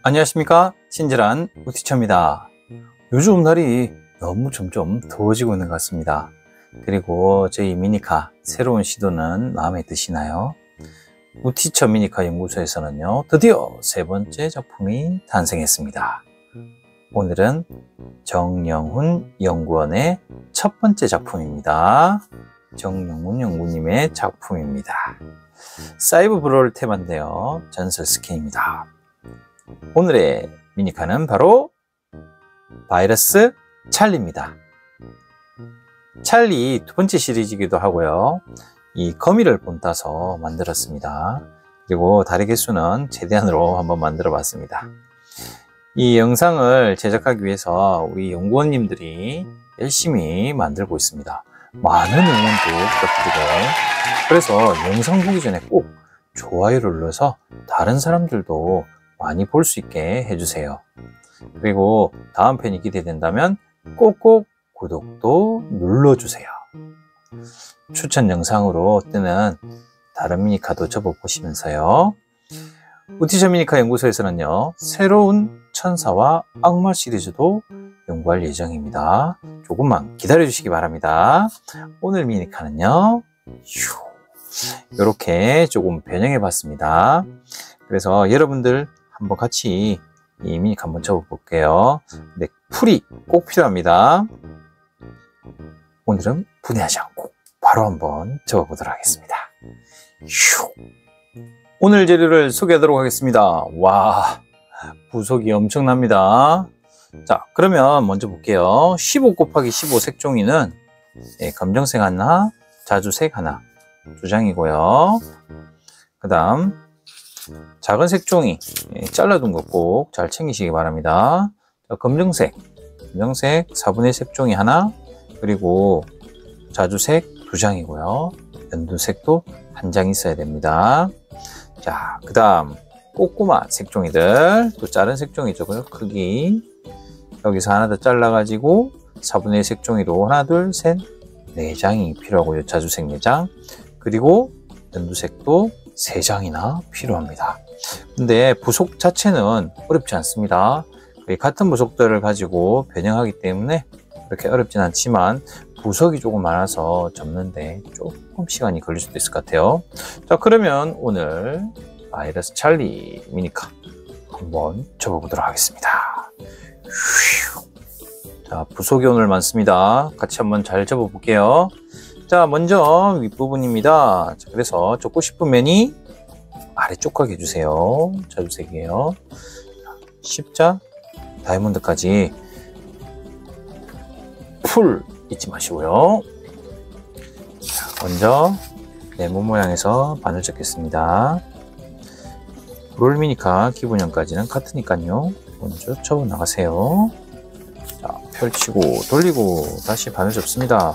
안녕하십니까, 친절한 우티처입니다. 요즘 날이 너무 점점 더워지고 있는 것 같습니다. 그리고 저희 미니카 새로운 시도는 마음에 드시나요? 우티처 미니카 연구소에서는요, 드디어 세 번째 작품이 탄생했습니다. 오늘은 정영훈 연구원의 첫 번째 작품입니다. 정영훈 연구님의 작품입니다. 사이버 브롤 테마인데요, 전설 스킨입니다. 오늘의 미니카는 바로 바이러스 찰리입니다. 찰리 두 번째 시리즈이기도 하고요. 이 거미를 본따서 만들었습니다. 그리고 다리 개수는 최대한으로 한번 만들어 봤습니다. 이 영상을 제작하기 위해서 우리 연구원님들이 열심히 만들고 있습니다. 많은 응원도 부탁드리고요. 그래서 영상 보기 전에 꼭 좋아요를 눌러서 다른 사람들도 많이 볼 수 있게 해주세요. 그리고 다음 편이 기대된다면 꼭꼭 구독도 눌러주세요. 추천 영상으로 뜨는 다른 미니카도 접어보시면서요. 우티처 미니카 연구소에서는요, 새로운 천사와 악마 시리즈도 연구할 예정입니다. 조금만 기다려주시기 바랍니다. 오늘 미니카는요, 이렇게 조금 변형해 봤습니다. 그래서 여러분들 한번 같이 이 미니카 한번 접어볼게요. 근데 풀이 꼭 필요합니다. 오늘은 분해하지 않고 바로 한번 접어보도록 하겠습니다. 오늘 재료를 소개하도록 하겠습니다. 와, 부속이 엄청납니다. 자, 그러면 먼저 볼게요. 15 곱하기 15 색종이는 검정색 하나, 자주색 하나, 2장이고요. 그 다음 작은 색종이 잘라둔 거 꼭 잘 챙기시기 바랍니다. 자, 검정색 4분의 1 색종이 하나, 그리고 자주색 2장이고요. 연두색도 1장 있어야 됩니다. 자, 그 다음 꼬꼬마 색종이들, 또 작은 색종이죠. 크기 여기서 하나 더 잘라가지고 4분의 1 색종이로 하나, 둘, 셋, 4장이 필요하고요. 자주색 4장, 그리고 연두색도 3장이나 필요합니다. 근데 부속 자체는 어렵지 않습니다. 같은 부속들을 가지고 변형하기 때문에 그렇게 어렵진 않지만 부속이 조금 많아서 접는데 조금 시간이 걸릴 수도 있을 것 같아요. 자, 그러면 오늘 바이러스 찰리 미니카 한번 접어보도록 하겠습니다. 자, 부속이 오늘 많습니다. 같이 한번 잘 접어볼게요. 자, 먼저 윗부분입니다. 자, 그래서 접고 싶은 면이 아래쪽 가게 해주세요. 자주색이에요. 십자, 다이아몬드까지 풀 잊지 마시고요. 자, 먼저 네모 모양에서 바늘 접겠습니다. 브롤 미니카 기본형까지는 같으니까요. 먼저 접어 나가세요. 자, 펼치고 돌리고 다시 바늘 접습니다.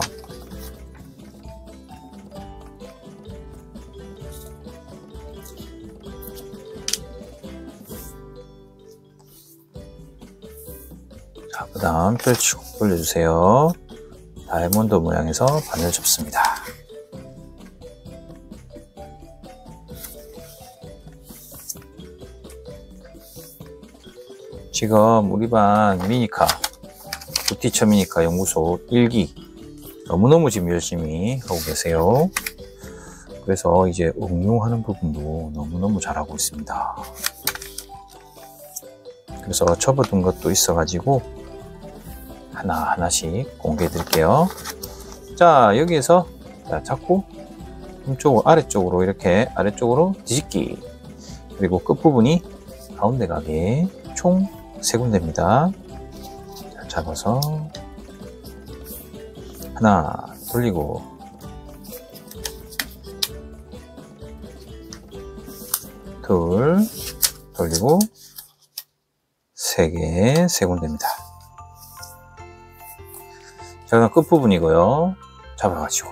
자, 그 다음 펼치고 돌려주세요. 다이아몬드 모양에서 바늘 접습니다. 지금 우리 반 미니카, 우티처 미니카 연구소 1기 너무너무 지금 열심히 하고 계세요. 그래서 이제 응용하는 부분도 너무너무 잘하고 있습니다. 그래서 접어둔 것도 있어가지고 하나하나씩 공개해 드릴게요. 자, 여기에서 자꾸 아래쪽으로 이렇게 아래쪽으로 뒤집기, 그리고 끝부분이 가운데 가게 총 3군데입니다. 잡아서 하나 돌리고 둘 돌리고 3개, 3군데입니다. 자, 그다음 끝부분이고요. 잡아가지고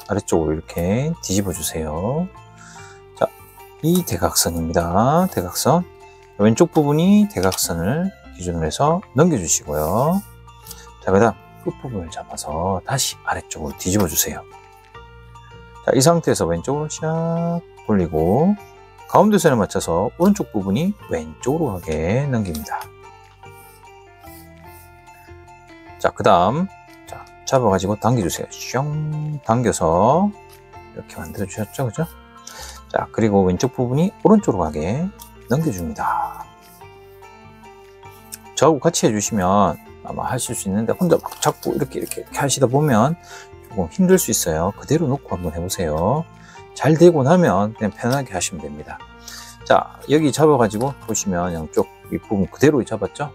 아래쪽으로 이렇게 뒤집어 주세요. 자, 이 대각선입니다. 대각선. 왼쪽 부분이 대각선을 기준으로 해서 넘겨주시고요. 자, 그 다음 끝부분을 잡아서 다시 아래쪽으로 뒤집어 주세요. 자, 이 상태에서 왼쪽으로 샥 돌리고 가운데선에 맞춰서 오른쪽 부분이 왼쪽으로 가게 넘깁니다. 자, 그 다음 잡아가지고 당겨주세요. 슝 당겨서 이렇게 만들어 주셨죠, 그죠? 자, 그리고 왼쪽 부분이 오른쪽으로 가게 넘겨줍니다. 저하고 같이 해주시면 아마 하실 수 있는데 혼자 막 자꾸 이렇게 하시다 보면 조금 힘들 수 있어요. 그대로 놓고 한번 해보세요. 잘 되고 나면 그냥 편하게 하시면 됩니다. 자, 여기 잡아가지고 보시면 양쪽 윗부분 그대로 잡았죠?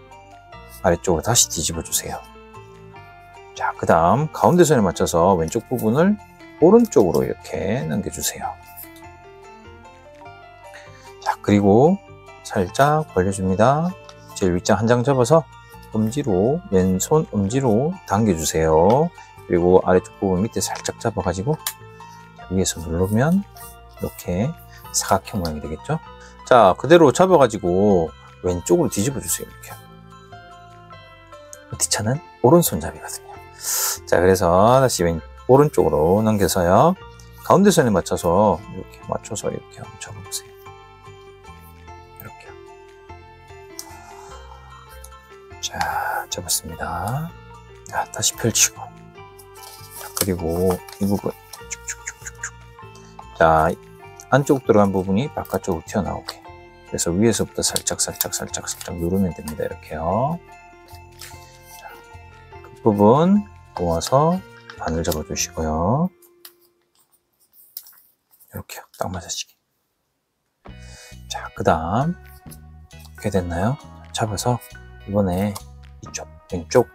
아래쪽으로 다시 뒤집어 주세요. 자, 그 다음 가운데 선에 맞춰서 왼쪽 부분을 오른쪽으로 이렇게 넘겨주세요. 자, 그리고 살짝 벌려줍니다. 제일 윗장 한 장 접어서 엄지로, 왼손 엄지로 당겨주세요. 그리고 아래쪽 부분 밑에 살짝 잡아가지고 위에서 누르면 이렇게 사각형 모양이 되겠죠? 자, 그대로 잡아가지고 왼쪽으로 뒤집어 주세요. 이렇게. 뒤차는 오른손잡이거든요. 자, 그래서 다시 오른쪽으로 넘겨서요. 가운데 선에 맞춰서 이렇게 한번 접어보세요. 이렇게요. 자, 접었습니다. 자, 다시 펼치고. 자, 그리고 이 부분 쭉쭉쭉쭉쭉. 자, 안쪽 들어간 부분이 바깥쪽으로 튀어나오게. 그래서 위에서부터 살짝 누르면 됩니다. 이렇게요. 자, 그 부분 모아서 반을 잡아주시고요. 이렇게요. 딱 맞아지게. 자, 그 다음 이렇게 됐나요? 잡아서 이번에 이쪽 왼쪽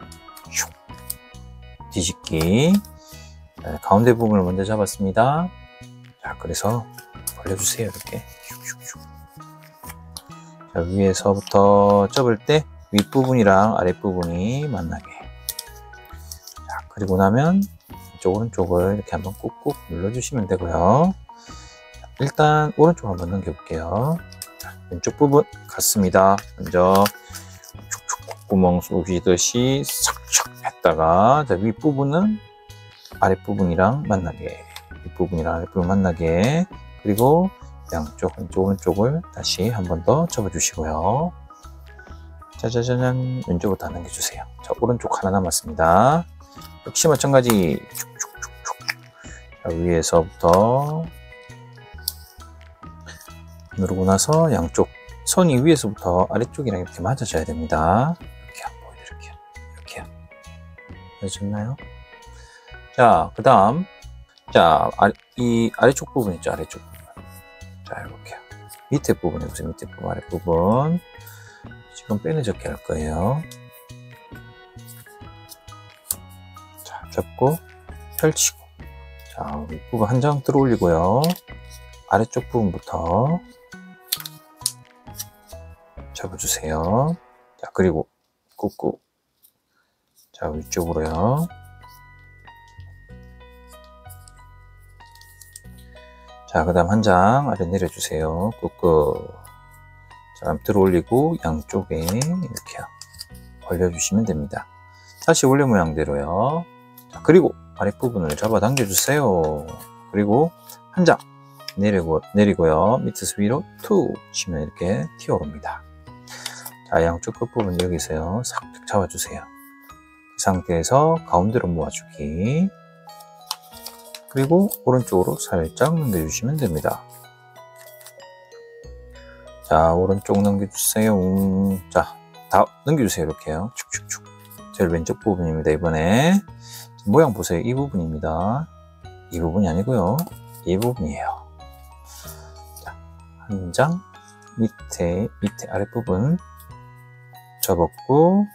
슉 뒤집기. 자, 가운데 부분을 먼저 잡았습니다. 자, 그래서 벌려주세요. 이렇게 슉슉슉. 자, 위에서부터 접을 때 윗부분이랑 아랫부분이 만나게. 자, 그리고 나면 왼쪽 오른쪽을 이렇게 한번 꾹꾹 눌러주시면 되고요. 자, 일단 오른쪽 한번 넘겨볼게요. 자, 왼쪽 부분 같습니다. 먼저 축축 구멍 쏘시듯이 삭착 했다가, 자, 윗부분은 아랫부분이랑 만나게, 윗부분이랑 아랫부분 만나게. 그리고 양쪽 왼쪽 오른쪽을 다시 한 번 더 접어주시고요. 짜자자잔, 왼쪽으로 다 넘겨주세요. 자, 오른쪽 하나 남았습니다. 역시 마찬가지 축축축축. 자, 위에서부터 누르고 나서 양쪽 선이 위에서부터 아래쪽이랑 이렇게 맞아줘야 됩니다. 이렇게 안 보이죠? 이렇게요. 맞아졌나요? 자, 그 다음, 자, 이 아래쪽 부분 있죠? 아래쪽 부분. 자, 이렇게요. 밑에 부분에 보세요. 밑에 부분, 아래 부분. 지금 빼내적게 할 거예요. 자, 잡고 펼치고. 자, 윗부분 한 장 들어 올리고요. 아래쪽 부분부터 잡아주세요. 자, 그리고 꾹꾹. 자, 위쪽으로요. 자, 그 다음 한 장 아래 내려주세요. 꾹꾹. 자, 들어 올리고 양쪽에 이렇게요. 벌려주시면 됩니다. 다시 원래 모양대로요. 자, 그리고 아랫부분을 잡아 당겨주세요. 그리고 한 장 내리고요. 밑에서 위로 툭 치면 이렇게 튀어오릅니다. 자, 양쪽 끝부분 여기서요. 싹 잡아주세요. 그 상태에서 가운데로 모아주기. 그리고 오른쪽으로 살짝 넘겨주시면 됩니다. 자, 오른쪽 넘겨주세요. 자, 다 넘겨주세요. 이렇게요. 축축축. 제일 왼쪽 부분입니다. 이번에 모양 보세요. 이 부분입니다. 이 부분이 아니고요. 이 부분이에요. 자, 한 장 밑에 아랫부분 접었고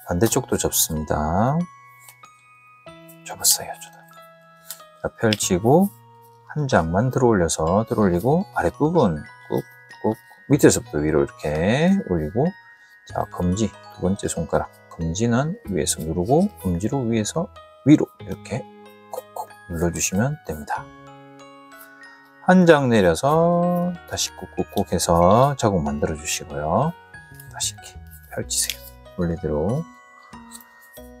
반대쪽도 접습니다. 접었어요. 자, 펼치고 한 장만 들어 올리고 아랫부분 꾹꾹 밑에서부터 위로 이렇게 올리고, 자, 검지 두 번째 손가락 검지는 위에서 누르고 검지로 위에서 위로 이렇게 콕콕 눌러주시면 됩니다. 한 장 내려서 다시 꾹꾹꾹 해서 자국 만들어 주시고요. 다시 이렇게 펼치세요. 원래대로.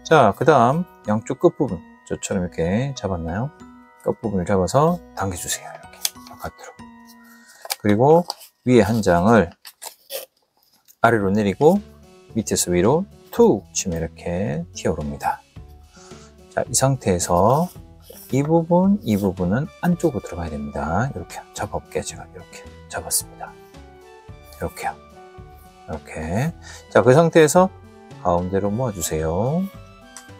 자, 그 다음 양쪽 끝부분 저처럼 이렇게 잡았나요? 끝부분을 잡아서 당겨주세요. 이렇게 바깥으로. 그리고 위에 한 장을 아래로 내리고 밑에서 위로 툭 치면 이렇게 튀어오릅니다. 자, 이 상태에서 이 부분은 안쪽으로 들어가야 됩니다. 이렇게 잡아볼게요. 제가 이렇게 잡았습니다. 이렇게요. 이렇게. 자, 그 상태에서 가운데로 모아주세요.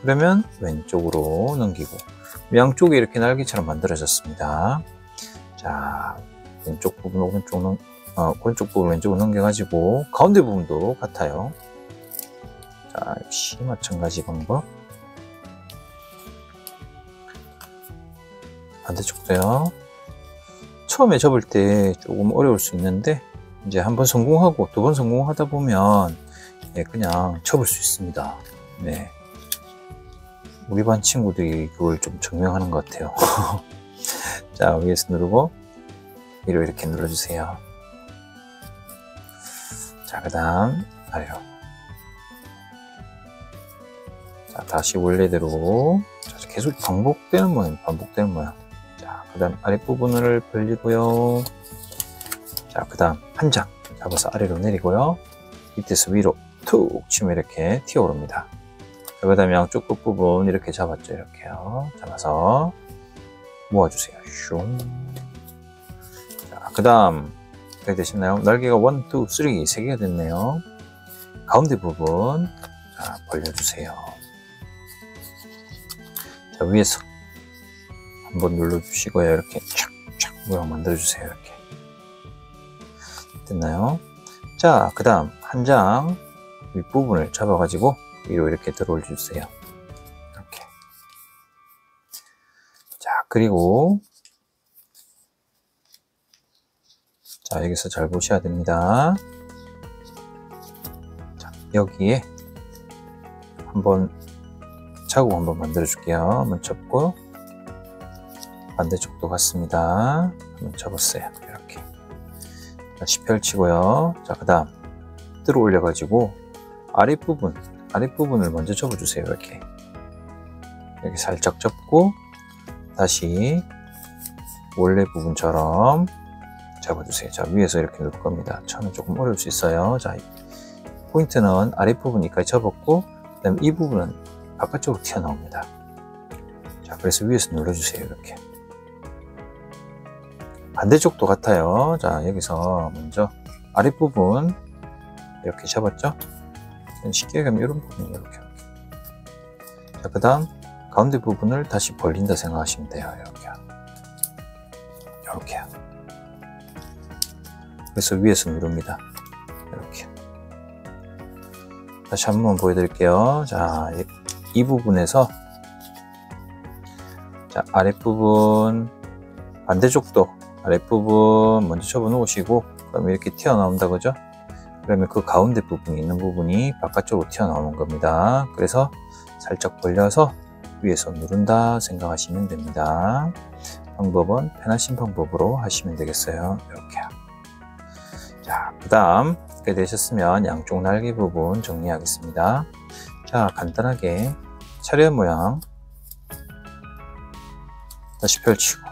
그러면 왼쪽으로 넘기고, 양쪽이 이렇게 날개처럼 만들어졌습니다. 자, 왼쪽 부분, 오른쪽 부분 왼쪽으로 넘겨가지고, 가운데 부분도 같아요. 자, 역시 마찬가지 방법. 반대쪽도요. 처음에 접을 때 조금 어려울 수 있는데, 이제 한번 성공하고 두 번 성공하다 보면, 네, 그냥 접을 수 있습니다. 네. 우리 반 친구들이 그걸 좀 증명하는 것 같아요. 자, 위에서 누르고, 위로 이렇게 눌러주세요. 자, 그 다음, 아래로. 자, 다시 원래대로. 자, 계속 반복되는 모양. 자, 그 다음 아랫부분을 벌리고요. 자, 그 다음 한 장 잡아서 아래로 내리고요. 밑에서 위로 툭 치면 이렇게 튀어오릅니다. 자, 그 다음에 양쪽 끝부분 이렇게 잡았죠. 이렇게요. 잡아서 모아주세요. 슝. 자, 그 다음 어떻게 되시나요? 날개가 1, 2, 3, 3개가 됐네요. 가운데 부분 자, 벌려주세요. 자, 위에서 한번 눌러주시고요. 이렇게 촥촥 모양 만들어주세요. 이렇게 됐나요? 자, 그 다음 한 장 윗부분을 잡아가지고 위로 이렇게 들어 올려주세요. 이렇게. 자, 그리고 자, 여기서 잘 보셔야 됩니다. 자, 여기에 한번 자국 한번 만들어 줄게요. 한번 접고 반대쪽도 같습니다. 한번 접었어요. 이렇게 다시 펼치고요. 자, 그 다음 들어 올려 가지고 아랫부분을 먼저 접어주세요. 이렇게 살짝 접고 다시 원래 부분처럼 잡아주세요. 자, 위에서 이렇게 놓을 겁니다. 처음에 조금 어려울 수 있어요. 자, 포인트는 아랫부분까지 접었고 그 다음에 이 부분은 바깥쪽으로 튀어나옵니다. 자, 그래서 위에서 눌러주세요. 이렇게 반대쪽도 같아요. 자, 여기서 먼저 아랫부분 이렇게 잡았죠? 쉽게 가면 이런 부분이 이렇게. 자, 그 다음 가운데 부분을 다시 벌린다 생각하시면 돼요. 이렇게. 그래서 위에서 누릅니다. 이렇게. 다시 한번 보여드릴게요. 자, 이 부분에서 자, 아랫부분 반대쪽도 아랫부분 먼저 접어 놓으시고 그러면 이렇게 튀어나온다 그죠? 그러면 그 가운데 부분이 있는 부분이 바깥쪽으로 튀어나오는 겁니다. 그래서 살짝 벌려서 위에서 누른다 생각하시면 됩니다. 방법은 편하신 방법으로 하시면 되겠어요. 이렇게. 자, 그 다음 이렇게 되셨으면 양쪽 날개 부분 정리하겠습니다. 자, 간단하게 차렷 모양 다시 펼치고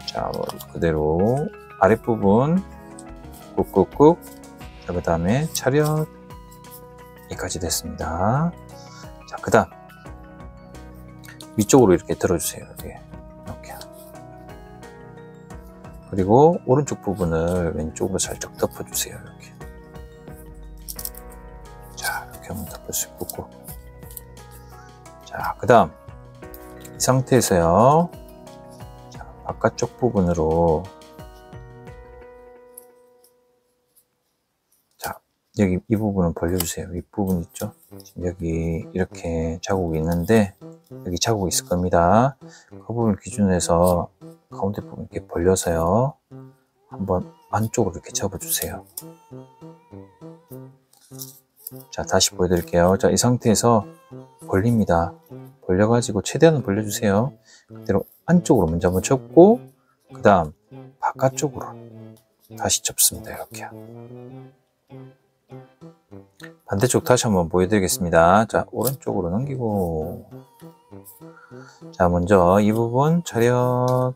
자, 그대로 아랫부분 꾹꾹꾹 자, 그 다음에 차렷 여기까지 됐습니다. 자, 그 다음 위쪽으로 이렇게 들어주세요. 이렇게. 그리고 오른쪽 부분을 왼쪽으로 살짝 덮어주세요. 이렇게. 자, 이렇게 한번 덮을 수 있고. 자, 그 다음 이 상태에서요. 자, 바깥쪽 부분으로 자, 여기 이 부분은 벌려주세요. 윗부분 있죠? 여기 이렇게 자국이 있는데 여기 자국이 있을 겁니다. 그 부분을 기준으로 해서 가운데 부분 이렇게 벌려서요. 한번 안쪽으로 이렇게 접어주세요. 자, 다시 보여드릴게요. 자, 이 상태에서 벌립니다. 벌려가지고 최대한 벌려주세요. 그대로 안쪽으로 먼저 한번 접고 그 다음 바깥쪽으로 다시 접습니다. 이렇게. 반대쪽 다시 한번 보여드리겠습니다. 자, 오른쪽으로 넘기고 자, 먼저 이 부분 차렷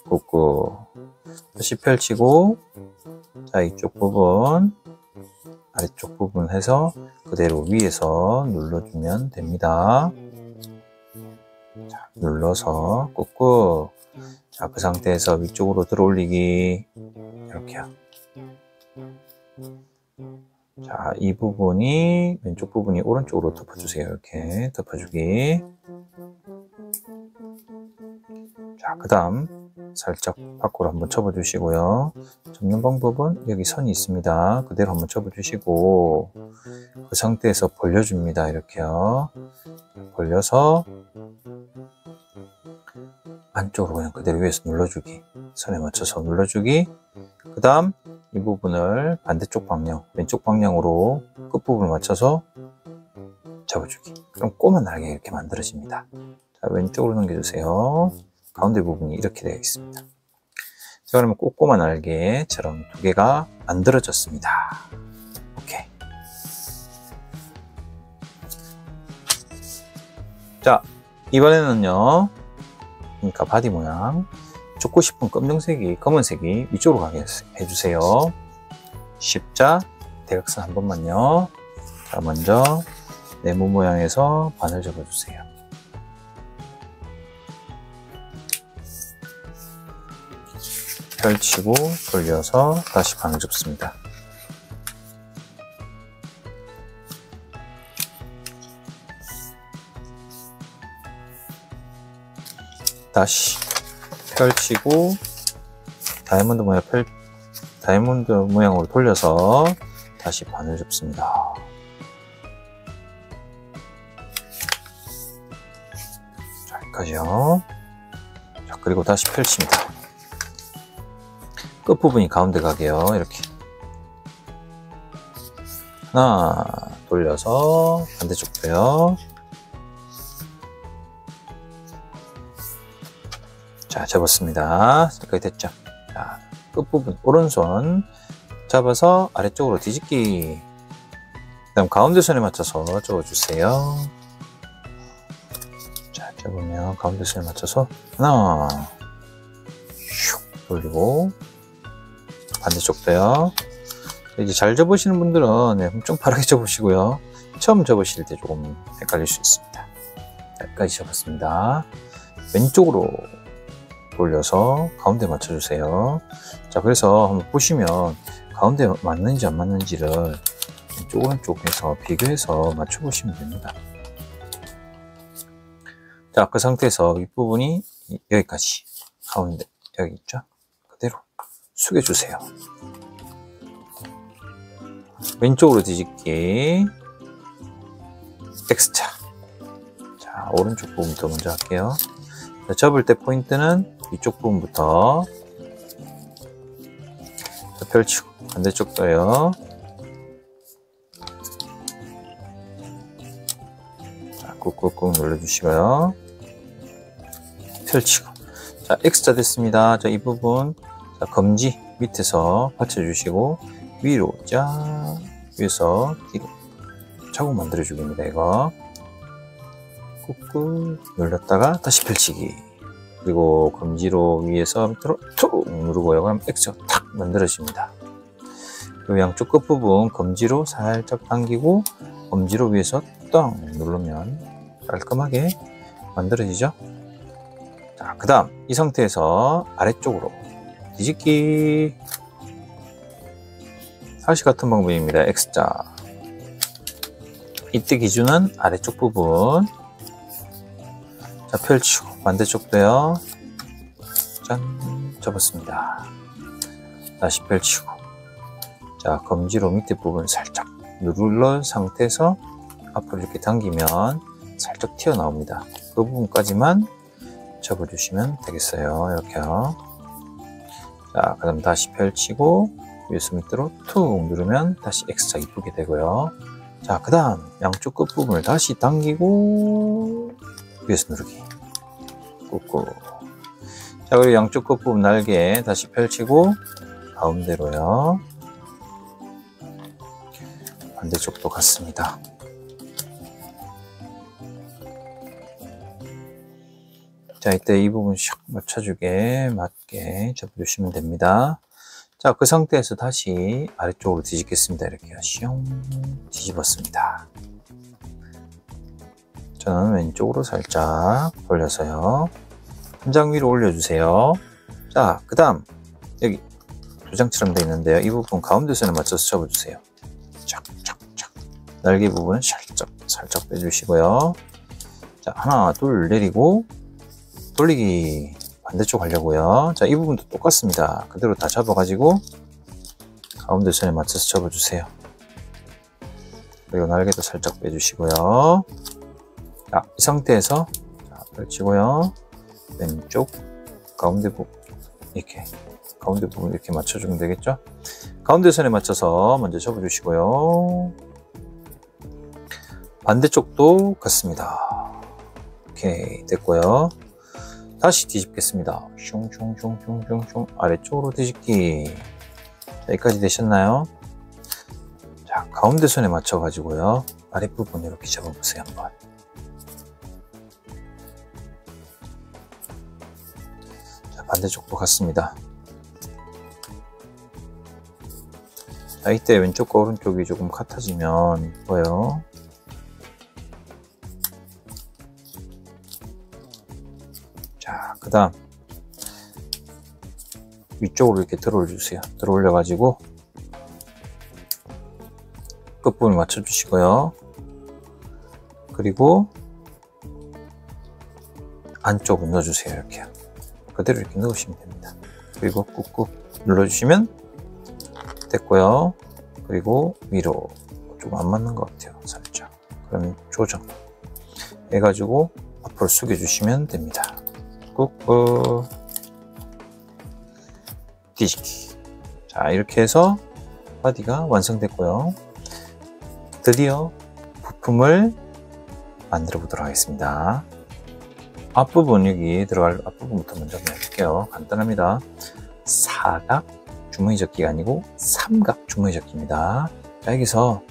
꾹꾹 다시 펼치고 자, 이쪽 부분, 아래쪽 부분 해서 그대로 위에서 눌러주면 됩니다. 자, 눌러서 꾹꾹. 자, 그 상태에서 위쪽으로 들어 올리기. 이렇게요. 자, 이 부분이, 왼쪽 부분이 오른쪽으로 덮어주세요. 이렇게 덮어주기. 자, 그 다음 살짝 밖으로 한번 접어주시고요. 접는 방법은 여기 선이 있습니다. 그대로 한번 접어주시고 그 상태에서 벌려줍니다. 이렇게요. 벌려서 안쪽으로 그냥 그대로 위에서 눌러주기. 선에 맞춰서 눌러주기. 그 다음 이 부분을 반대쪽 방향, 왼쪽 방향으로 끝부분을 맞춰서 접어주기. 그럼 꼬마 날개 이렇게 만들어집니다. 자, 왼쪽으로 넘겨주세요. 가운데 부분이 이렇게 되어 있습니다. 자, 그러면 꼬꼬마 날개처럼 두 개가 만들어졌습니다. 오케이. 자, 이번에는요, 그러니까 바디 모양 좁고 싶은 검정색이, 검은색이 위쪽으로 가게 해주세요. 십자, 대각선 한 번만요. 자, 먼저 네모 모양에서 반을 접어주세요. 펼치고 돌려서 다시 반을 접습니다. 다시 펼치고 다이아몬드 모양으로 돌려서 다시 반을 접습니다. 자, 여기까지요. 자, 그리고 다시 펼칩니다. 끝부분이 가운데 가게요. 이렇게 하나 돌려서 반대쪽도요. 자, 접었습니다. 여기까지 됐죠. 자, 끝부분 오른손 잡아서 아래쪽으로 뒤집기. 그 다음 가운데 손에 맞춰서 접어주세요. 자, 접으면 가운데 손에 맞춰서 하나 슉 돌리고 반대쪽도요. 이제 잘 접으시는 분들은 엄청 빠르게 접으시고요. 처음 접으실 때 조금 헷갈릴 수 있습니다. 여기까지 접었습니다. 왼쪽으로 돌려서 가운데 맞춰주세요. 자, 그래서 한번 보시면 가운데 맞는지 안 맞는지를 왼쪽 오른쪽 해서 비교해서 맞춰보시면 됩니다. 자, 그 상태에서 윗부분이 여기까지 가운데 여기 있죠? 그대로 숙여주세요. 왼쪽으로 뒤집기. X자. 자, 오른쪽 부분부터 먼저 할게요. 자, 접을 때 포인트는 위쪽 부분부터. 자, 펼치고 반대쪽도요. 자, 꾹꾹꾹 눌러주시고요. 펼치고. 자, X자 됐습니다. 자, 이 부분. 자, 검지 밑에서 받쳐주시고 위로 쫙 위에서 뒤로 자국 만들어주기입니다. 이거 꾹꾹 눌렀다가 다시 펼치기. 그리고 검지로 위에서 밑으로 툭 누르고요. 그럼 X가 탁 만들어집니다. 그리고 양쪽 끝부분 검지로 살짝 당기고 검지로 위에서 똥 누르면 깔끔하게 만들어지죠. 자, 그 다음 이 상태에서 아래쪽으로 뒤집기. 다시 같은 방법입니다. X자. 이때 기준은 아래쪽 부분. 자, 펼치고 반대쪽도요. 짠, 접었습니다. 다시 펼치고. 자, 검지로 밑에 부분 살짝 누른 상태에서 앞으로 이렇게 당기면 살짝 튀어나옵니다. 그 부분까지만 접어주시면 되겠어요. 이렇게요. 자, 그 다음 다시 펼치고 위에서 밑으로 툭 누르면 다시 X자 이쁘게 되고요. 자, 그 다음 양쪽 끝부분을 다시 당기고 위에서 누르기. 꾹꾹. 자, 그리고 양쪽 끝부분 날개 다시 펼치고 가운데로요. 반대쪽도 같습니다. 자, 이때 이 부분 샥 맞춰주게 맞게 접어주시면 됩니다. 자, 그 상태에서 다시 아래쪽으로 뒤집겠습니다. 이렇게요. 슝 뒤집었습니다. 저는 왼쪽으로 살짝 돌려서요. 한 장 위로 올려주세요. 자, 그 다음 여기 도장처럼 되어 있는데요. 이 부분 가운데 선에 맞춰서 접어주세요. 착착착. 날개 부분은 살짝 빼주시고요. 자, 하나, 둘 내리고 돌리기 반대쪽 하려고요. 자, 이 부분도 똑같습니다. 그대로 다 잡아가지고 가운데 선에 맞춰서 접어주세요. 그리고 날개도 살짝 빼주시고요. 자, 이 상태에서 자, 펼치고요. 왼쪽 가운데 부분 이렇게 맞춰주면 되겠죠? 가운데 선에 맞춰서 먼저 접어주시고요. 반대쪽도 같습니다. 오케이, 됐고요. 다시 뒤집겠습니다. 슝슝슝슝슝슝 아래쪽으로 뒤집기. 자, 여기까지 되셨나요? 자, 가운데 선에 맞춰가지고요. 아랫부분 이렇게 잡아보세요, 한번. 자, 반대쪽도 같습니다. 자, 이때 왼쪽과 오른쪽이 조금 같아지면 이뻐요. 자, 그 다음 위쪽으로 이렇게 들어 올려주세요. 들어 올려가지고 끝부분을 맞춰주시고요. 그리고 안쪽으로 넣어주세요. 이렇게요. 그대로 이렇게 넣으시면 됩니다. 그리고 꾹꾹 눌러주시면 됐고요. 그리고 위로 조금 안 맞는 것 같아요. 살짝. 그러면 조정 해가지고 앞으로 숙여주시면 됩니다. 꾹꾹 뒤집기. 자, 이렇게 해서 바디가 완성됐고요. 드디어 부품을 만들어 보도록 하겠습니다. 앞부분, 여기 들어갈 앞부분부터 먼저 해볼게요. 간단합니다. 사각 주머니 접기가 아니고 삼각 주머니 접기입니다. 자, 여기서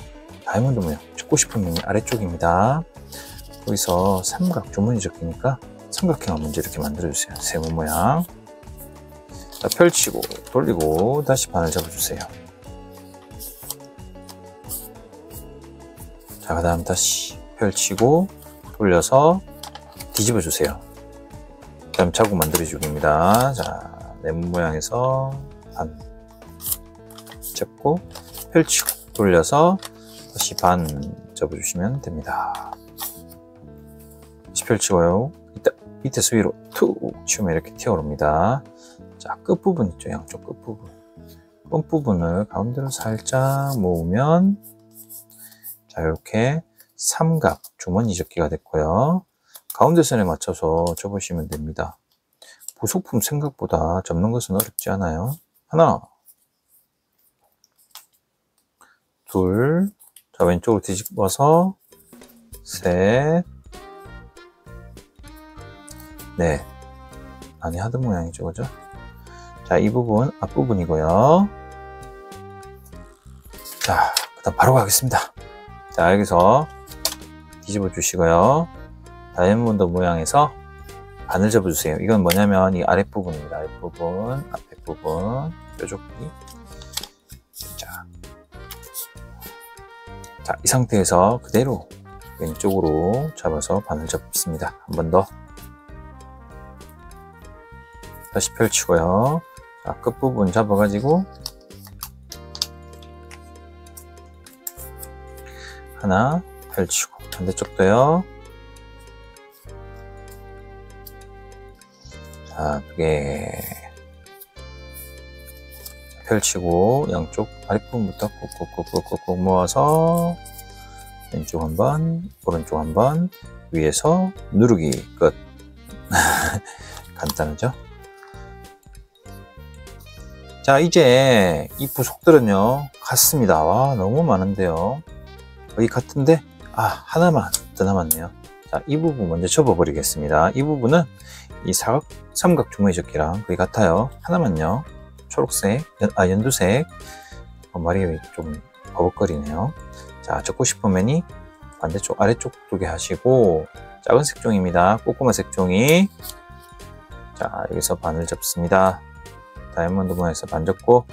다이아몬드 모양 찍고 싶은 면이 아래쪽입니다. 거기서 삼각 주머니 접기니까 삼각형을 먼저 이렇게 만들어주세요. 세모 모양. 자, 펼치고 돌리고 다시 바늘 잡아주세요. 자, 그 다음 다시 펼치고 돌려서 뒤집어 주세요. 그 다음 자국 만들어주기입니다. 자, 네모 모양에서 반 접고 펼치고 돌려서 다시 반 접어주시면 됩니다. 다시 펼치고요. 밑에서 위로 툭 치우면 이렇게 튀어오릅니다. 자, 끝부분 있죠. 양쪽 끝부분. 끝부분을 가운데로 살짝 모으면 자, 이렇게 삼각 주머니 접기가 됐고요. 가운데 선에 맞춰서 접으시면 됩니다. 부속품 생각보다 접는 것은 어렵지 않아요. 하나, 둘, 자, 왼쪽으로 뒤집어서 셋, 넷. 아니, 하드 모양이죠, 그죠? 자, 이 부분 앞부분이고요. 자, 그 다음 바로 가겠습니다. 자, 여기서 뒤집어 주시고요. 다이아몬드 모양에서 반을 접어주세요. 이건 뭐냐면 이 아랫부분입니다. 아랫부분, 앞부분, 뾰족히. 자, 이 상태에서 그대로 왼쪽으로 잡아서 반을 접습니다. 한 번 더. 다시 펼치고요. 자, 끝부분 잡아가지고 하나 펼치고 반대쪽도요. 자, 두 개 펼치고 양쪽 아랫부분부터 꾹꾹꾹꾹꾹 모아서 왼쪽 한 번, 오른쪽 한 번, 위에서 누르기 끝. 간단하죠? 자, 이제 이 부속들은요 같습니다. 와, 너무 많은데요. 거의 같은데 하나만 더 남았네요. 자, 이 부분 먼저 접어 버리겠습니다. 이 부분은 이 삼각 주머니 접기랑 거의 같아요. 하나만요. 초록색, 연두색. 말이 좀 버벅거리네요. 자, 접고 싶으면 반대쪽 아래쪽 두 개 하시고 작은 색종입니다. 꼬꼬마 색종이. 자, 여기서 반을 접습니다. 다이아몬드 모양에서 반 접고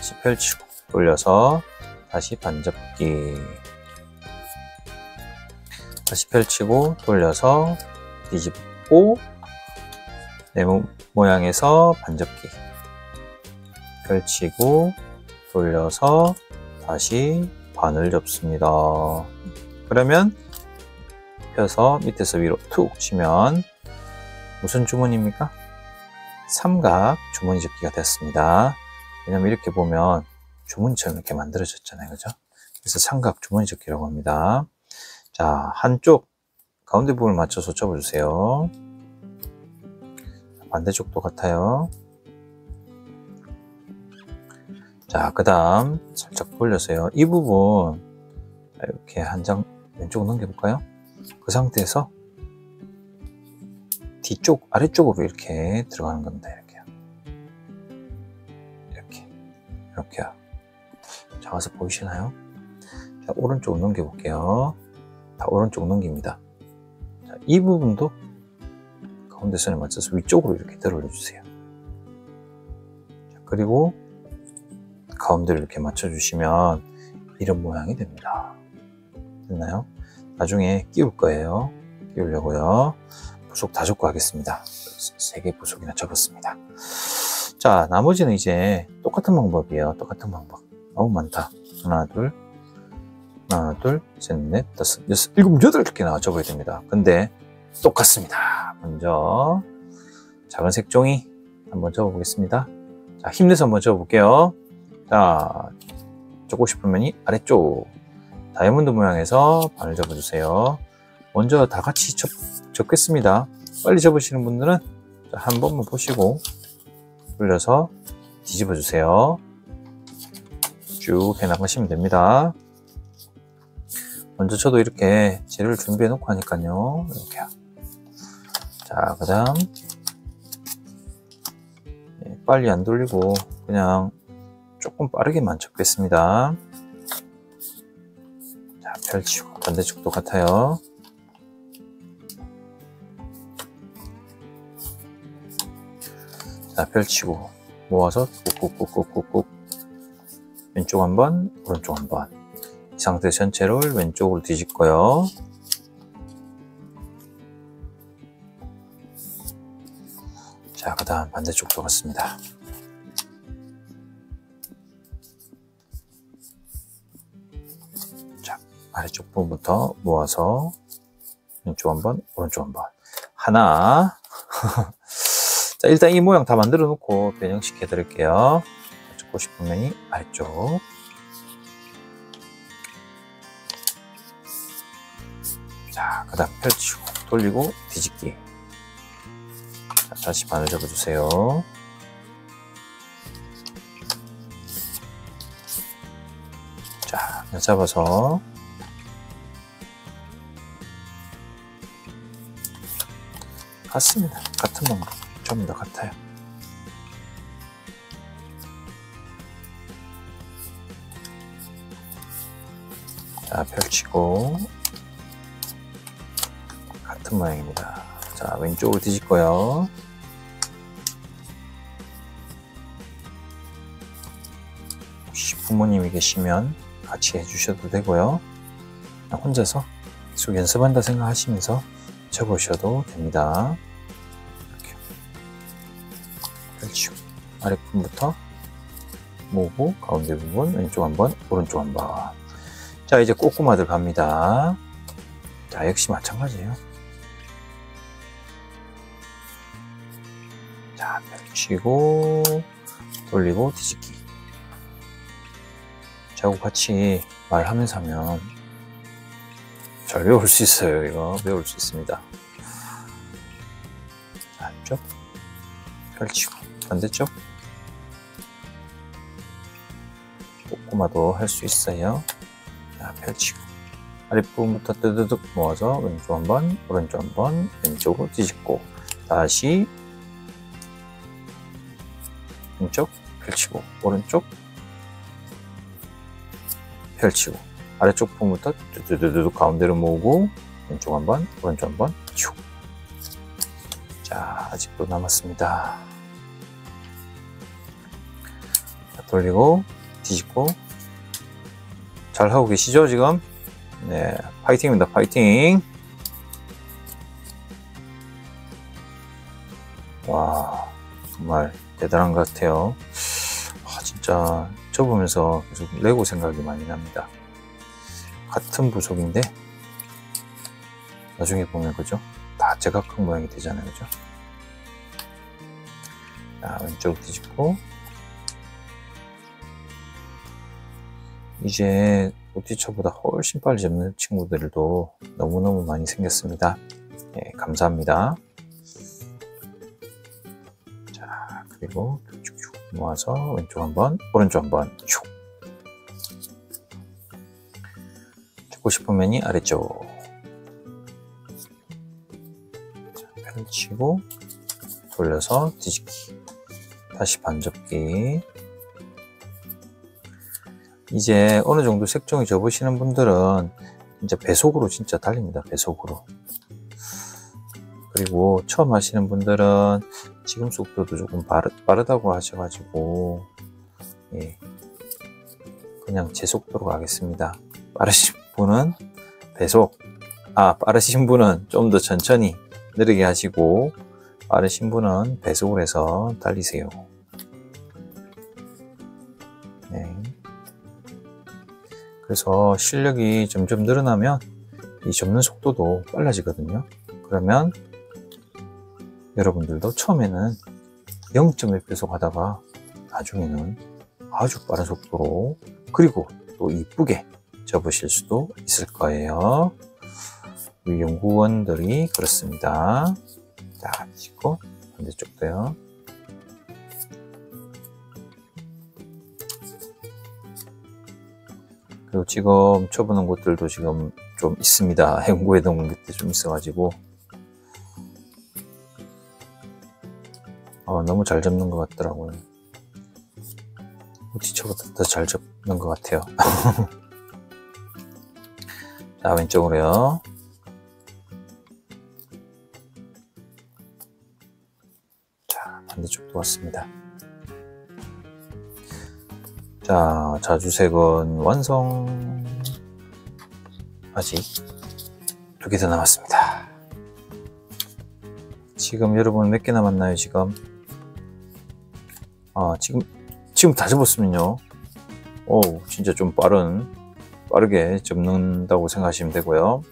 다시 펼치고 돌려서 다시 반접기, 다시 펼치고 돌려서 뒤집고 네모 모양에서 반접기, 펼치고 돌려서 다시 반을 접습니다. 그러면 펴서 밑에서 위로 툭 치면 무슨 주머니입니까? 삼각 주머니 접기가 됐습니다. 왜냐면 이렇게 보면 주머니처럼 이렇게 만들어졌잖아요. 그죠? 그래서 삼각 주머니 접기라고 합니다. 자, 한쪽 가운데 부분을 맞춰서 접어주세요. 반대쪽도 같아요. 자, 그 다음 살짝 돌려서요. 이 부분 이렇게 한 장 왼쪽으로 넘겨볼까요? 그 상태에서 뒤쪽, 아래쪽으로 이렇게 들어가는 겁니다. 이렇게요. 이렇게요. 자, 와서 보이시나요? 자, 오른쪽 넘겨볼게요. 다 오른쪽 넘깁니다. 자, 이 부분도 가운데 선에 맞춰서 위쪽으로 이렇게 들어 올려주세요. 자, 그리고 가운데를 이렇게 맞춰주시면 이런 모양이 됩니다. 됐나요? 나중에 끼울 거예요. 끼우려고요. 부속 다 접고 하겠습니다. 3개 부속이나 접었습니다. 자, 나머지는 이제 똑같은 방법이에요. 똑같은 방법. 너무 많다. 하나, 둘, 셋, 넷, 다섯, 여섯, 일곱, 여덟 개나 접어야 됩니다. 근데 똑같습니다. 먼저 작은 색종이 한번 접어보겠습니다. 자, 힘내서 한번 접어볼게요. 자, 접고 싶은 면이 아래쪽 다이아몬드 모양에서 반을 접어주세요. 먼저 다 같이 접겠습니다. 빨리 접으시는 분들은 한 번만 보시고 돌려서 뒤집어 주세요. 쭉 해나가시면 됩니다. 먼저 저도 이렇게 재료를 준비해 놓고 하니까요. 이렇게. 자, 그 다음 빨리 안 돌리고 그냥 조금 빠르게만 접겠습니다. 자, 펼치고 반대쪽도 같아요. 자, 펼치고 모아서 꾹꾹꾹꾹꾹 왼쪽 한번, 오른쪽 한번. 이 상태 전체를 왼쪽으로 뒤집고요. 자, 그 다음 반대쪽도 같습니다. 자, 아래쪽 부분부터 모아서 왼쪽 한번, 오른쪽 한번. 하나. 자, 일단 이 모양 다 만들어 놓고 변형시켜 드릴게요. 접고 싶은 면이 아래쪽. 자, 그 다음 펼치고 돌리고 뒤집기. 자, 다시 반을 접어주세요. 자, 잡아서 같습니다. 같은 방법. 좀 더 같아요. 자, 펼치고 같은 모양입니다. 자, 왼쪽으로 뒤집고요. 혹시 부모님이 계시면 같이 해주셔도 되고요. 혼자서 계속 연습한다 생각하시면서 접으셔도 됩니다. 이렇게 펼치고 아랫부분부터 모으고 가운데 부분 왼쪽 한번, 오른쪽 한번. 자, 이제 꼬꼬마들 갑니다. 자, 역시 마찬가지예요. 자, 펼치고 돌리고 뒤집기. 저하고 같이 말하면서 하면 잘 배울 수 있어요. 이거 배울 수 있습니다. 자, 한쪽 펼치고 반대쪽 꼬꼬마도 할 수 있어요. 자, 펼치고 아랫부분부터 뜨드득 모아서 왼쪽 한번, 오른쪽 한번, 왼쪽으로 뒤집고 다시 왼쪽 펼치고 오른쪽 펼치고 아래쪽 부분부터 두두두두 가운데로 모으고 왼쪽 한번, 오른쪽 한번 쭉. 자, 아직도 남았습니다. 돌리고 뒤집고. 잘 하고 계시죠 지금? 네, 파이팅입니다. 파이팅. 와, 정말 대단한 것 같아요. 진짜 접으면서 계속 레고 생각이 많이 납니다. 같은 부속인데 나중에 보면 그죠? 다 제각각 모양이 되잖아요, 그죠? 자, 왼쪽 뒤집고. 이제 오티처보다 훨씬 빨리 접는 친구들도 너무너무 많이 생겼습니다. 네, 감사합니다. 자, 그리고 쭉쭉 모아서 왼쪽 한번, 오른쪽 한번 쭉. 접고 싶은 면이 아래쪽. 자, 펼치고 돌려서 뒤집기. 다시 반접기. 이제 어느 정도 색종이 접으시는 분들은 진짜 배속으로 진짜 달립니다. 배속으로. 그리고 처음 하시는 분들은 지금 속도도 조금 빠르다고 하셔가지고, 예, 그냥 제 속도로 가겠습니다. 빠르신 분은 배속, 빠르신 분은 좀 더 천천히 느리게 하시고, 빠르신 분은 배속을 해서 달리세요. 네. 그래서 실력이 점점 늘어나면 이 접는 속도도 빨라지거든요. 그러면 여러분들도 처음에는 0.1배속 하다가 나중에는 아주 빠른 속도로, 그리고 또 이쁘게 접으실 수도 있을 거예요. 우리 연구원들이 그렇습니다. 자, 찍고 반대쪽도요. 그리고 지금 쳐보는 곳들도 지금 좀 있습니다. 연구해둔 것들이 좀 있어가지고 너무 잘 접는 것 같더라고요. 오티처보다 더 잘 접는 것 같아요. 자, 왼쪽으로요. 자, 반대쪽도 왔습니다. 자, 자주색은 완성. 아직 2개 더 남았습니다. 지금 여러분 몇 개 남았나요, 지금? 지금 다 접었으면요. 진짜 좀 빠르게 접는다고 생각하시면 되고요.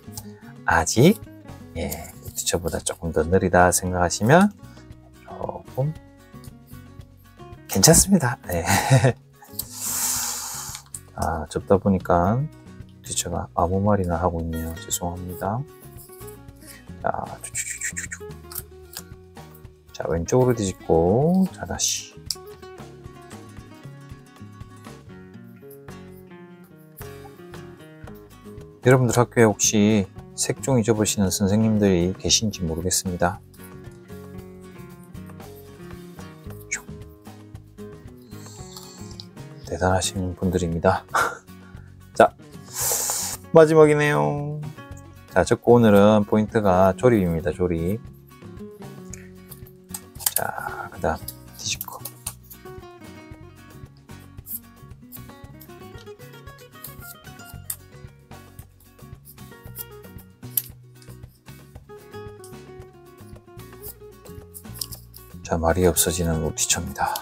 아직, 오티처보다 조금 더 느리다 생각하시면 조금 괜찮습니다. 네. 접다 보니까 오티처가 아무 말이나 하고 있네요. 죄송합니다. 자, 자, 왼쪽으로 뒤집고, 자, 다시. 여러분들 학교에 혹시 색종이 접으시는 선생님들이 계신지 모르겠습니다. 대단하신 분들입니다. 자, 마지막이네요. 자, 접고 오늘은 포인트가 조립입니다. 조립. 자, 그 다음 뒤집고. 자, 말이 없어지는 오티처입니다.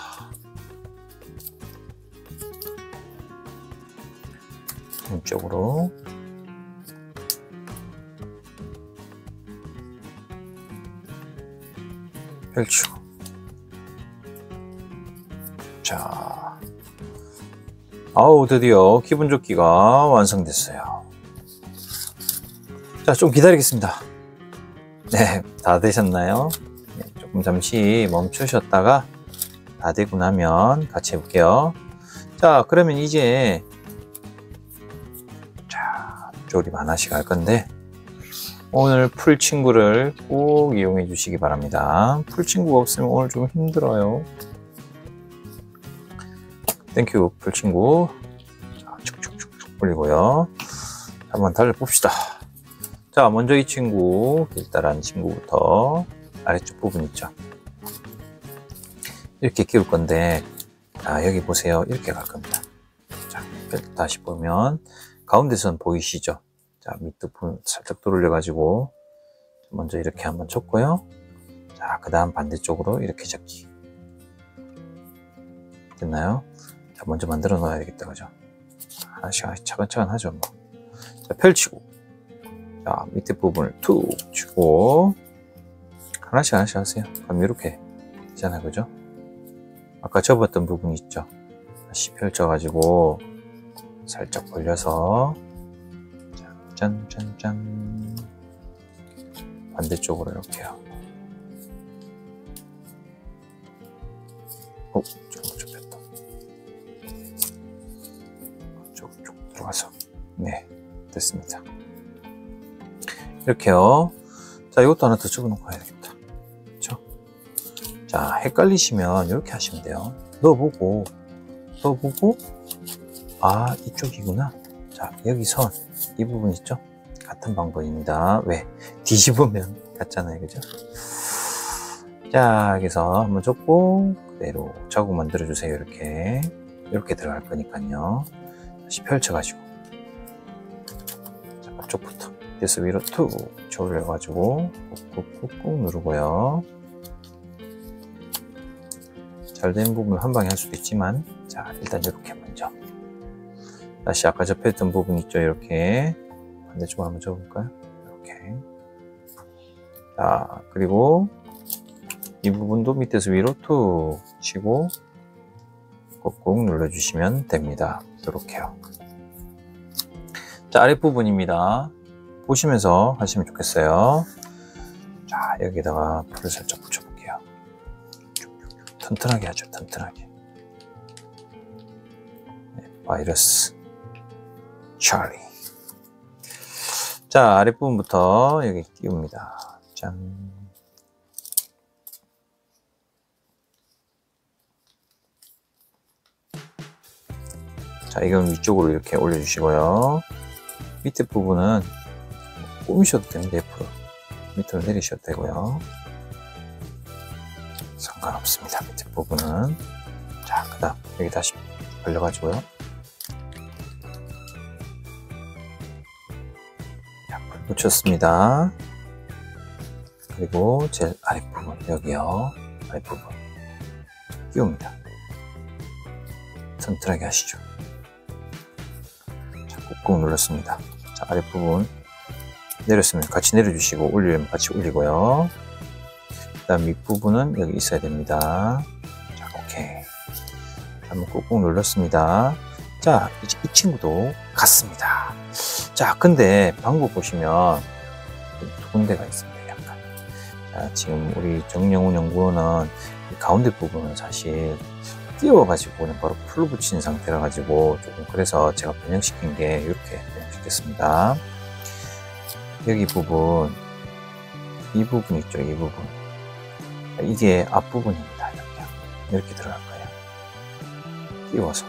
왼쪽으로. 펼치고. 자, 드디어 기본조끼가 완성됐어요. 자, 좀 기다리겠습니다. 네, 다 되셨나요? 네, 조금 잠시 멈추셨다가 다 되고 나면 같이 해볼게요. 자, 그러면 이제 조립 하나씩 할 건데, 오늘 풀친구를 꼭 이용해 주시기 바랍니다. 풀친구가 없으면 오늘 좀 힘들어요. 땡큐 풀친구. 자, 축축축축 올리고요. 한번 달려봅시다. 자, 먼저 이 친구, 길다란 친구부터 아래쪽 부분 있죠. 이렇게 끼울 건데, 자, 여기 보세요. 이렇게 갈 겁니다. 자, 다시 보면 가운데 선 보이시죠? 자, 밑에 부분 살짝 돌려 가지고 먼저 이렇게 한번 쳤고요. 자, 그 다음 반대쪽으로 이렇게 접기. 됐나요? 자, 먼저 만들어 놔야 되겠다, 그죠? 하나씩 차근차근 하죠, 뭐. 자, 펼치고. 자, 밑에 부분을 툭 치고. 하나씩 하세요. 그럼 이렇게 되잖아요, 그죠? 아까 접었던 부분 있죠? 다시 펼쳐가지고, 살짝 벌려서, 짠. 반대쪽으로 이렇게요. 조금 좁혔다. 쭉 들어가서. 네, 됐습니다. 이렇게요. 자, 이것도 하나 더 적어 놓고 가야 되겠다. 그렇죠? 자, 헷갈리시면 이렇게 하시면 돼요. 넣어보고, 아, 이쪽이구나. 자, 여기 선, 이 부분 있죠? 같은 방법입니다. 왜? 뒤집으면 같잖아요, 그죠? 자, 여기서 한번 접고 그대로 자국 만들어 주세요. 이렇게 들어갈 거니까요. 다시 펼쳐가지고, 자, 앞쪽부터 그래서 위로 툭 조여가지고 꾹꾹꾹 누르고요. 잘 된 부분을 한 방에 할 수도 있지만, 자, 일단 이렇게 먼저 다시 아까 접했던 부분 있죠? 이렇게 반대쪽으로 한번 접어볼까요? 이렇게. 자, 그리고 이 부분도 밑에서 위로 툭 치고 꾹꾹 눌러주시면 됩니다. 이렇게요. 자, 아랫부분입니다. 보시면서 하시면 좋겠어요. 자, 여기다가 풀을 살짝 붙여볼게요. 튼튼하게 하죠, 튼튼하게. 네, 바이러스 찰리. 자, 아랫부분부터 여기 띄웁니다. 짠. 자, 이건 위쪽으로 이렇게 올려주시고요. 밑에 부분은 꾸미셔도 됩니다. 옆으로 밑으로 내리셔도 되고요. 상관없습니다. 밑에 부분은. 자, 그 다음 여기 다시 벌려가지고요. 자, 불 붙였습니다. 그리고 제일 아랫부분, 여기요. 아랫부분 끼웁니다. 튼튼하게 하시죠. 자, 꾹꾹 눌렀습니다. 자, 아랫부분 내렸으면 같이 내려주시고, 올리려면 같이 올리고요. 그 다음 밑부분은 여기 있어야 됩니다. 자, 오케이. 한번 꾹꾹 눌렀습니다. 자, 이제 이 친구도 같습니다. 자, 근데 방법 보시면 두 군데가 있습니다. 약간. 자, 지금 우리 정영훈 연구원은 이 가운데 부분은 사실 띄워가지고 그냥 바로 풀로 붙인 상태라 가지고 조금, 그래서 제가 변형시킨 게 이렇게 변형시켰습니다. 여기 부분, 이 부분 있죠, 이 부분. 이게 앞부분입니다. 이렇게 들어갈 거예요. 띄워서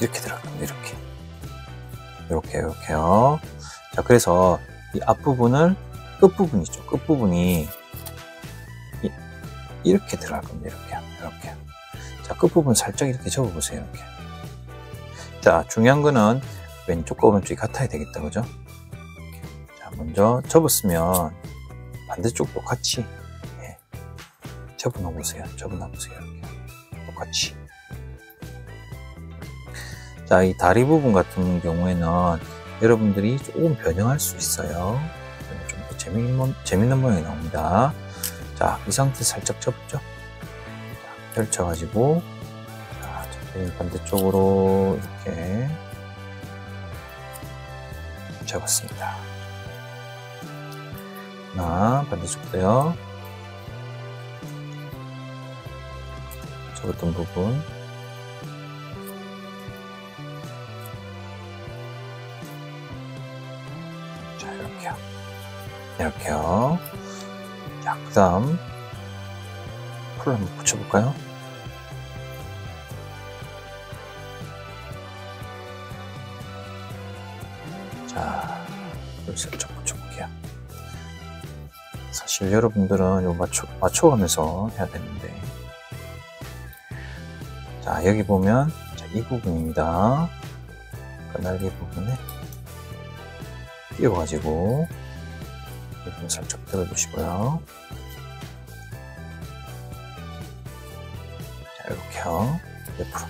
이렇게 들어갈 겁니다. 이렇게요. 자, 그래서 이 앞부분을, 끝부분 있죠, 끝부분이 이렇게 들어갈 겁니다. 이렇게. 자, 끝부분 살짝 이렇게 접어보세요. 이렇게. 자, 중요한 거는 왼쪽과 오른쪽이 같아야 되겠다, 그죠? 자, 먼저 접었으면 반대쪽도 같이, 예, 접어놓으세요. 이렇게. 똑같이. 자, 이 다리 부분 같은 경우에는 여러분들이 조금 변형할 수 있어요. 좀 더 재밌는 모양이 나옵니다. 자, 이 상태 살짝 접죠? 자, 펼쳐가지고, 자, 반대쪽으로 이렇게 접었습니다. 하나, 반대쪽도요. 접었던 부분. 자, 이렇게요. 자, 그 다음 풀을 한번 붙여볼까요? 자, 풀 살짝 붙여볼게요. 사실 여러분들은 요 맞춰가면서 해야 되는데, 자, 여기 보면 자, 이 부분입니다. 날개 부분에 끼워가지고 이 부분 살짝 들어주시고요. 자, 이렇게요. 옆으로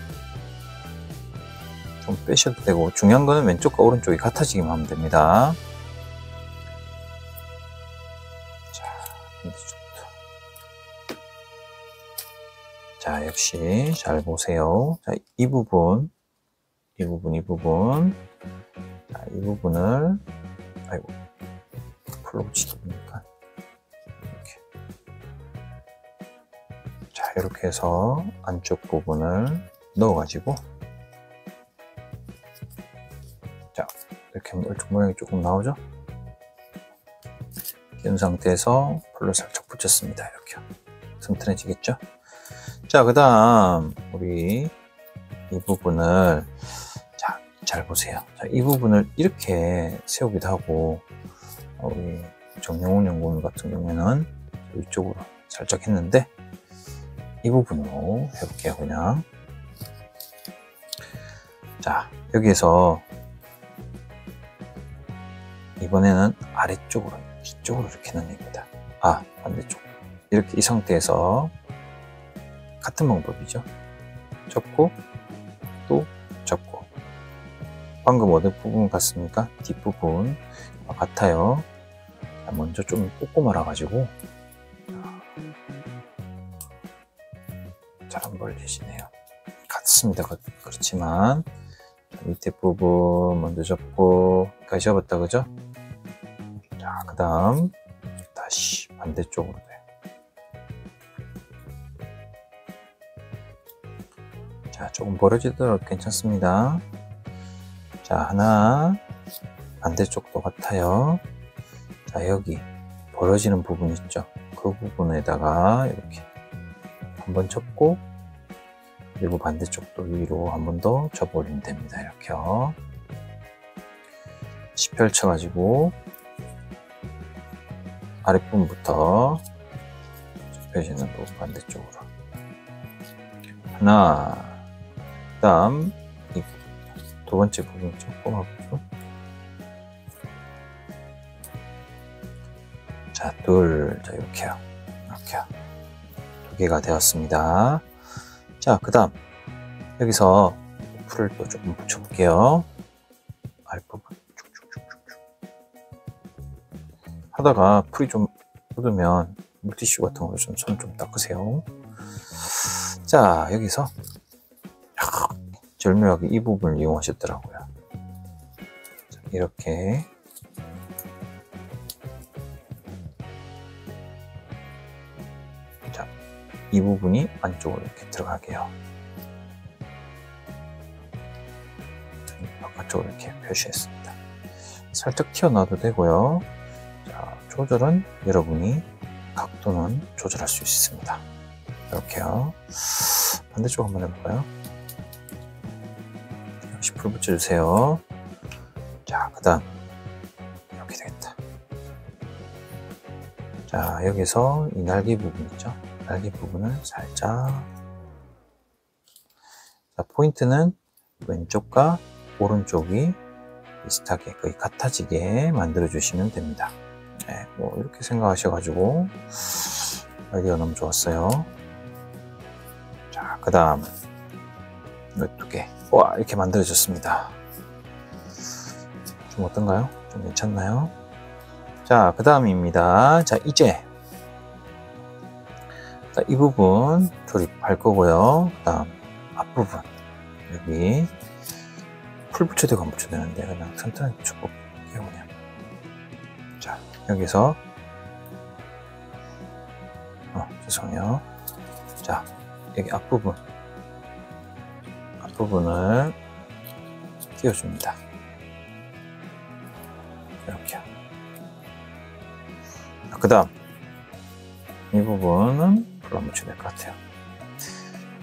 좀 빼셔도 되고, 중요한 거는 왼쪽과 오른쪽이 같아지기만 하면 됩니다. 자, 반대쪽부터. 자, 역시 잘 보세요. 자, 이 부분. 자, 이 부분을, 아이고, 풀로 붙이다 보니까, 이렇게. 자, 이렇게 해서 안쪽 부분을 넣어가지고, 자, 이렇게 하면 얼룩 모양이 조금 나오죠? 끼운 상태에서 풀로 살짝 붙였습니다. 이렇게. 튼튼해지겠죠? 자, 그 다음, 우리 이 부분을, 자, 잘 보세요. 자, 이 부분을 이렇게 세우기도 하고, 우리 정영훈 연구원 같은 경우에는 이쪽으로 살짝 했는데, 이 부분으로 해볼게요, 그냥. 자, 여기에서 이번에는 아래쪽으로, 이쪽으로 이렇게 넣습니다. 아, 반대쪽. 이렇게 이 상태에서 같은 방법이죠. 접고, 또 접고. 방금 어느 부분 같습니까? 뒷부분 같아요. 자, 먼저 좀 꽂고 말아가지고 잘 안 벌리시네요. 같습니다. 그렇지만 밑에 부분 먼저 접고 여기까지 접었다, 그죠? 자, 그 다음 다시 반대쪽으로 돼요. 자, 조금 벌어지도록 괜찮습니다. 자, 하나, 반대쪽도 같아요. 자, 여기 벌어지는 부분 있죠? 그 부분에다가 이렇게 한번 접고, 그리고 반대쪽도 위로 한 번 더 접어 올리면 됩니다. 이렇게요. 다시 펼쳐가지고 아랫부분부터 좁혀지는 부분 반대쪽으로 하나, 그 다음 이 두 번째 부분 조그맣고, 자, 둘, 자, 이렇게요. 이렇게요. 두 개가 되었습니다. 자, 그 다음 여기서 풀을 또 조금 붙여볼게요. 아랫부분 쭉쭉쭉쭉 하다가 풀이 좀 묻으면 물티슈 같은 걸로 좀 손 좀 닦으세요. 자, 여기서 절묘하게 이 부분을 이용하셨더라고요. 자, 이렇게 자, 이 부분이 안쪽으로 이렇게 들어가게요. 바깥쪽으로 이렇게 표시했습니다. 살짝 튀어나와도 되고요. 자, 조절은 여러분이 각도는 조절할 수 있습니다. 이렇게요. 반대쪽 한번 해볼까요? 역시 풀 붙여주세요. 자, 그 다음 이렇게 되겠다. 자, 여기서 이 날개 부분 있죠? 날개 부분을 살짝, 자, 포인트는 왼쪽과 오른쪽이 비슷하게 거의 같아지게 만들어 주시면 됩니다. 네, 뭐 이렇게 생각하셔가지고 아이디어 너무 좋았어요. 자, 그 다음 두 개, 와, 이렇게 만들어졌습니다. 좀 어떤가요? 좀 괜찮나요? 자, 그 다음입니다. 자, 이제 자, 이 부분 조립할 거고요. 그 다음 앞부분, 여기 풀 붙여도 되고 안 붙여도 되는데 그냥 튼튼하게 붙여볼게요. 그냥. 자, 여기서 죄송해요. 자, 여기 앞부분을 끼워줍니다. 이렇게. 그 다음 이 부분은 풀로 붙여야 될 것 같아요.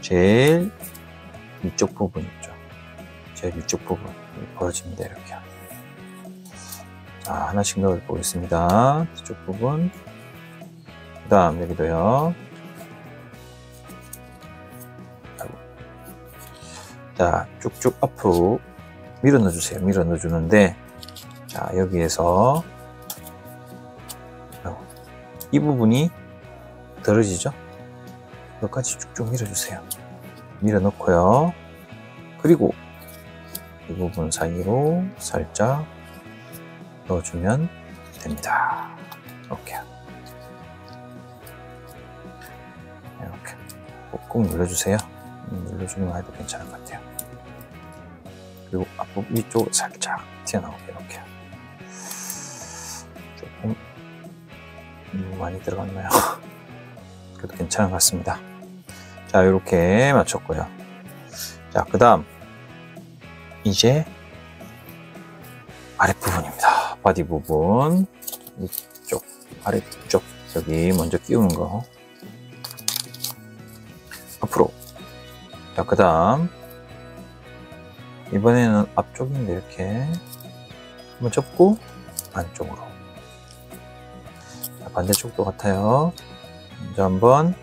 제일 위쪽 부분 있죠. 제일 위쪽 부분 벌어집니다. 이렇게. 자, 하나씩 넣어보겠습니다. 뒤쪽 부분, 그 다음 여기도요. 자, 쭉쭉 앞으로 밀어 넣어주세요. 밀어 넣어주는데, 자, 여기에서 이 부분이 떨어지죠? 여기까지 쭉쭉 밀어주세요. 밀어 넣고요. 그리고 이 부분 사이로 살짝 넣어주면 됩니다. 이렇게 꾹꾹 눌러주세요. 눌러주기만 해도 괜찮은 것 같아요. 그리고 앞부분 위쪽으로 살짝 튀어나오게 이렇게. 조금 너무 많이 들어갔나요? 그래도 괜찮은 것 같습니다. 자, 이렇게 맞췄고요. 자, 그 다음 이제 아랫부분입니다. 바디 부분 위쪽 아래쪽 여기 먼저 끼우는 거 앞으로. 자, 그 다음 이번에는 앞쪽인데 이렇게 한번 접고 안쪽으로. 자, 반대쪽도 같아요. 먼저 한번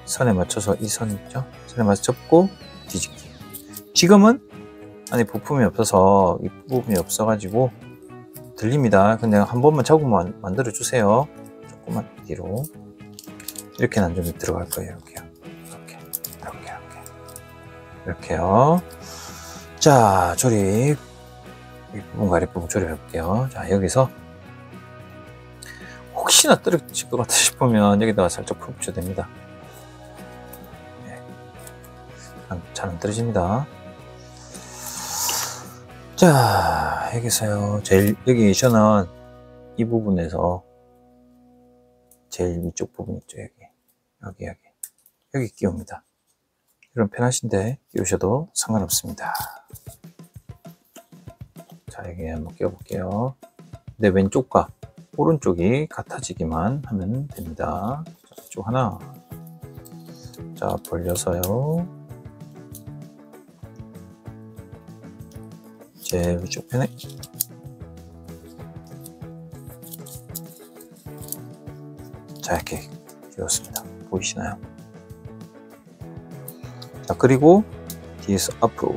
선에 맞춰서 이 선 있죠? 선에 맞춰 접고 뒤집기. 지금은 안에 부품이 없어서 이 부분이 없어가지고 들립니다. 근데 한 번만 자국만 만들어 주세요. 조금만 뒤로. 이렇게 난점이 들어갈 거예요. 이렇게요. 이렇게요. 자, 조립. 윗부분과 아랫부분 조립해 볼게요. 자, 여기서 혹시나 떨어질 것 같아 싶으면 여기다가 살짝 풀어주셔도 됩니다. 네. 잘 안 떨어집니다. 자, 여기서요. 여기 저는 이 부분에서 제일 위쪽 부분 있죠. 여기 끼웁니다. 이런 편하신데 끼우셔도 상관없습니다. 자, 여기 한번 끼워볼게요. 내 왼쪽과 오른쪽이 같아지기만 하면 됩니다. 자, 이쪽 하나. 자, 벌려서요. 제 위쪽 편에. 자, 이렇게 끼웠습니다. 보이시나요? 자, 그리고 뒤에서 앞으로,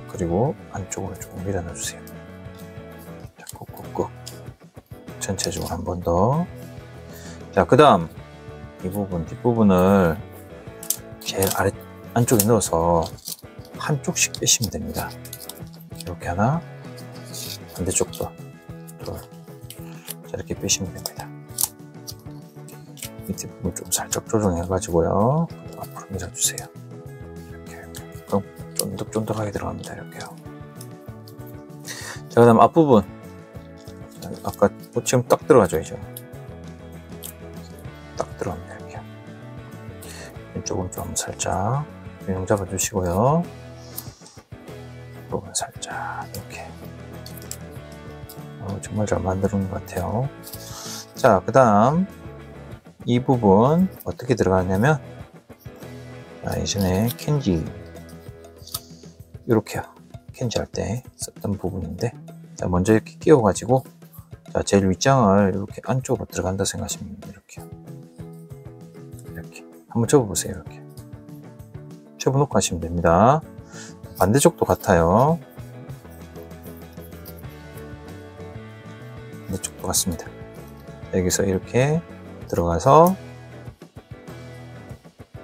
그리고 안쪽으로 조금 밀어 넣어주세요. 자, 꾹꾹꾹. 전체적으로 한 번 더. 자, 그 다음 이 부분, 뒷부분을 제일 안쪽에 넣어서 한쪽씩 빼시면 됩니다. 이렇게 하나, 반대쪽도 둘. 자, 이렇게 빼시면 됩니다. 밑에 부분 좀 살짝 조정해 가지고요. 앞으로 밀어주세요. 이렇게. 그럼 쫀득쫀득하게 들어갑니다. 이렇게요. 자, 그 다음 앞부분. 아까 지금 딱 들어가죠, 이제. 딱 들어갑니다. 이렇게. 왼쪽은 좀 살짝 균형 잡아주시고요. 부분 살짝 이렇게. 정말 잘 만드는 것 같아요. 자, 그 다음 이 부분 어떻게 들어가냐면, 예전에 캔지 이렇게요. 캔지 할 때 썼던 부분인데, 자, 먼저 이렇게 끼워 가지고, 자, 제일 윗장을 이렇게 안쪽으로 들어간다 생각하시면 이렇게 한번 접어보세요. 이렇게 접어놓고 하시면 됩니다. 반대쪽도 같아요. 반대쪽도 같습니다. 여기서 이렇게 들어가서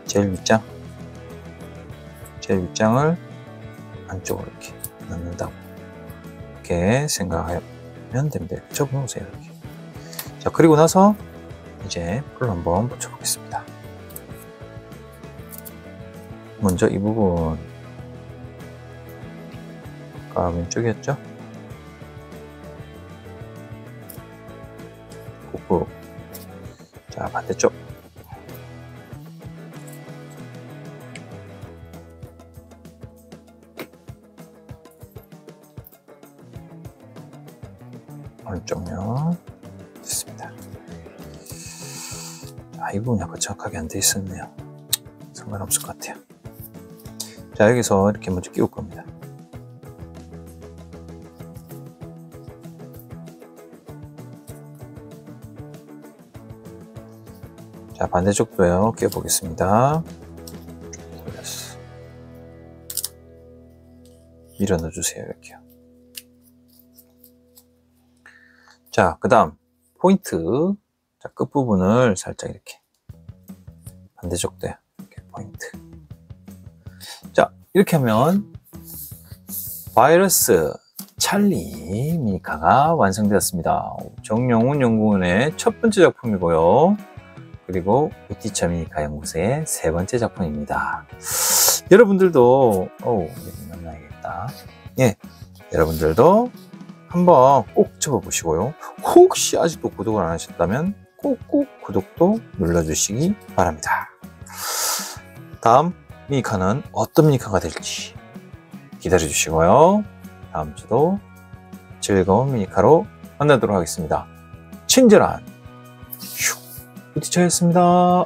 제일 윗장을 안쪽으로 이렇게 넣는다고 이렇게 생각하면 됩니다. 이렇게 접어놓으세요. 이렇게. 자, 그리고 나서 이제 풀을 한번 붙여보겠습니다. 먼저 이 부분, 아까 왼쪽이었죠? 꾹꾹. 자, 반대쪽. 오른쪽면 됐습니다. 자, 이 부분 약간 정확하게 안 돼 있었네요. 상관없을 것 같아요. 자, 여기서 이렇게 먼저 끼울 겁니다. 자, 반대쪽도요. 끼워 보겠습니다. 밀어 넣어주세요. 이렇게요. 자, 그 다음 포인트. 자, 끝부분을 살짝 이렇게 반대쪽도 이렇게 포인트. 자, 이렇게 하면 바이러스 찰리 미니카가 완성되었습니다. 정영훈 연구원의 첫 번째 작품이고요. 그리고 우티차 미니카 연구소의 세 번째 작품입니다. 여러분들도 만나야겠다. 예, 여러분들도 한번 꼭 접어보시고요. 혹시 아직도 구독을 안 하셨다면 꼭꼭 구독도 눌러주시기 바랍니다. 다음 미니카는 어떤 미니카가 될지 기다려주시고요. 다음 주도 즐거운 미니카로 만나도록 하겠습니다. 친절한 우티차였습니다.